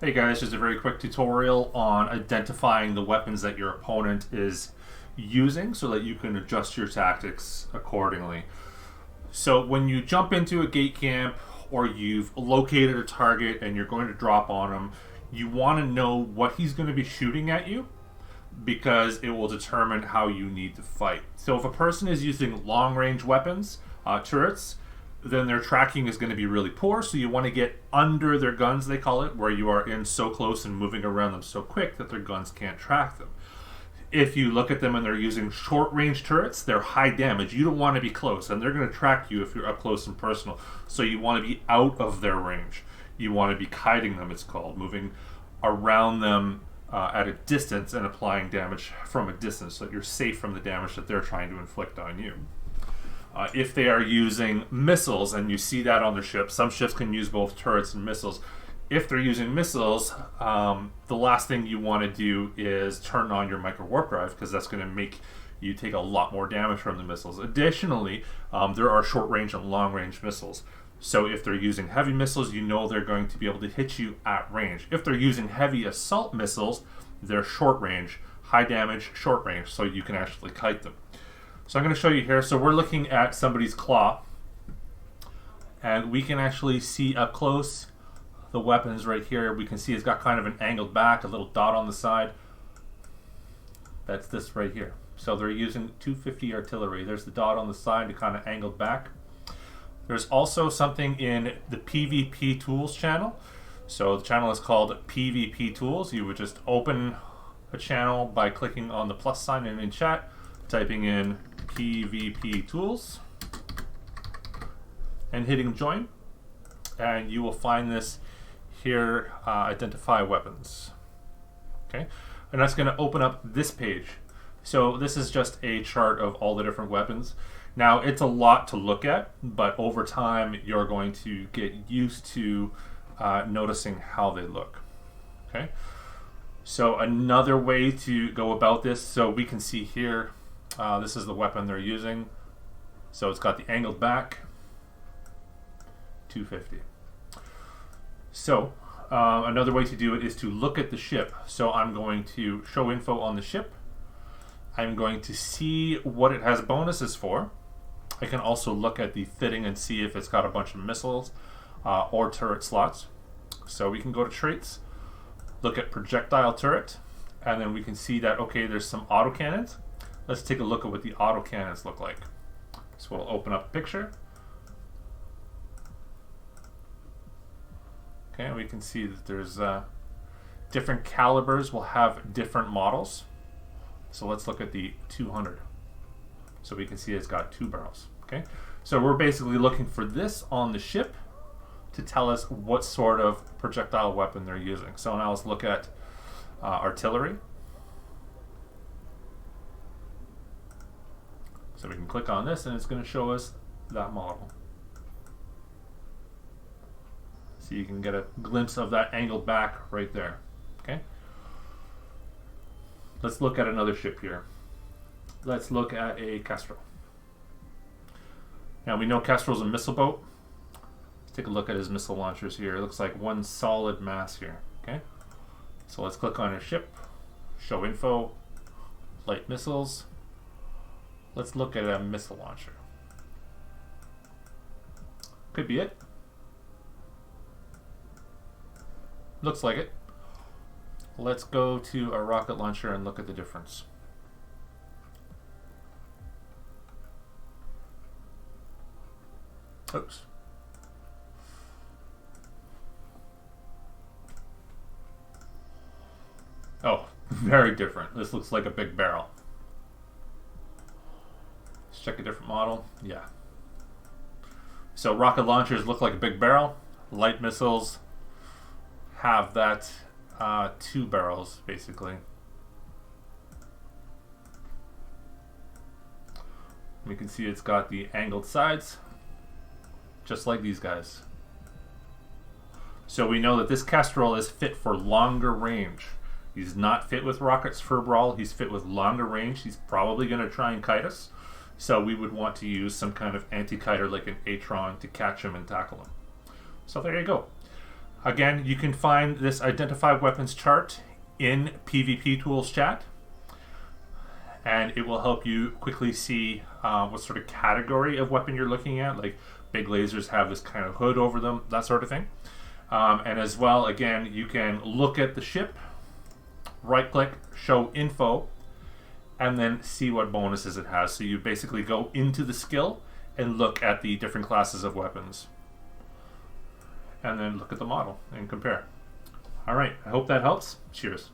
Hey guys, just a very quick tutorial on identifying the weapons that your opponent is using so that you can adjust your tactics accordingly. So when you jump into a gate camp or you've located a target and you're going to drop on him, you want to know what he's going to be shooting at you because it will determine how you need to fight. So if a person is using long range weapons, turrets, then their tracking is going to be really poor. So you want to get under their guns, they call it, where you are in so close and moving around them so quick that their guns can't track them. If you look at them and they're using short range turrets, they're high damage. You don't want to be close, and they're going to track you if you're up close and personal. So you want to be out of their range. You want to be kiting them, it's called, moving around them at a distance and applying damage from a distance so that you're safe from the damage that they're trying to inflict on you. If they are using missiles, and you see that on their ship, some ships can use both turrets and missiles. If they're using missiles, the last thing you want to do is turn on your micro warp drive, because that's going to make you take a lot more damage from the missiles. Additionally, there are short range and long range missiles. So if they're using heavy missiles, you know they're going to be able to hit you at range. If they're using heavy assault missiles, they're short range, high damage, short range, so you can actually kite them. So I'm going to show you here. So we're looking at somebody's claw, and we can actually see up close the weapons right here. We can see it's got kind of an angled back, a little dot on the side. That's this right here. So they're using 250 artillery. There's the dot on the side, the kind of angled back. There's also something in the PvP Tools channel. So the channel is called PvP Tools. You would just open a channel by clicking on the plus sign in chat, typing in PvP Tools and hitting join, and you will find this here, identify weapons. Okay, and that's going to open up this page. So this is just a chart of all the different weapons. Now it's a lot to look at, but over time you're going to get used to noticing how they look. Okay, so another way to go about this, so we can see here, this is the weapon they're using. So it's got the angled back, 250. So another way to do it is to look at the ship. So I'm going to show info on the ship. I'm going to see what it has bonuses for. I can also look at the fitting and see if it's got a bunch of missiles or turret slots. So we can go to traits, look at projectile turret, and then we can see that, okay, there's some autocannons. Let's take a look at what the autocannons look like. So we'll open up a picture. Okay, and we can see that there's different calibers will have different models. So let's look at the 200. So we can see it's got 2 barrels. Okay, so we're basically looking for this on the ship to tell us what sort of projectile weapon they're using. So now let's look at artillery. So we can click on this and it's going to show us that model. So you can get a glimpse of that angled back right there. Okay. Let's look at another ship here. Let's look at a Kestrel. Now we know Kestrel's a missile boat. Let's take a look at his missile launchers here. It looks like one solid mass here. Okay. So let's click on his ship, show info, light missiles. Let's look at a missile launcher. Could be it. Looks like it. Let's go to a rocket launcher and look at the difference. Oops. Oh, very different. This looks like a big barrel. Let's check a different model. Yeah. So rocket launchers look like a big barrel. Light missiles have that 2 barrels basically. We can see it's got the angled sides, just like these guys. So we know that this Kestrel is fit for longer range. He's not fit with rockets for brawl. He's fit with longer range. He's probably going to try and kite us. So we would want to use some kind of anti-kiter like an Atron to catch him and tackle him. So there you go. Again, you can find this Identify Weapons chart in PvP Tools chat, and it will help you quickly see what sort of category of weapon you're looking at. Like big lasers have this kind of hood over them, that sort of thing. And as well, again, you can look at the ship, right click, show info, and then see what bonuses it has. So you basically go into the skill and look at the different classes of weapons, and then look at the model and compare. All right, I hope that helps. Cheers.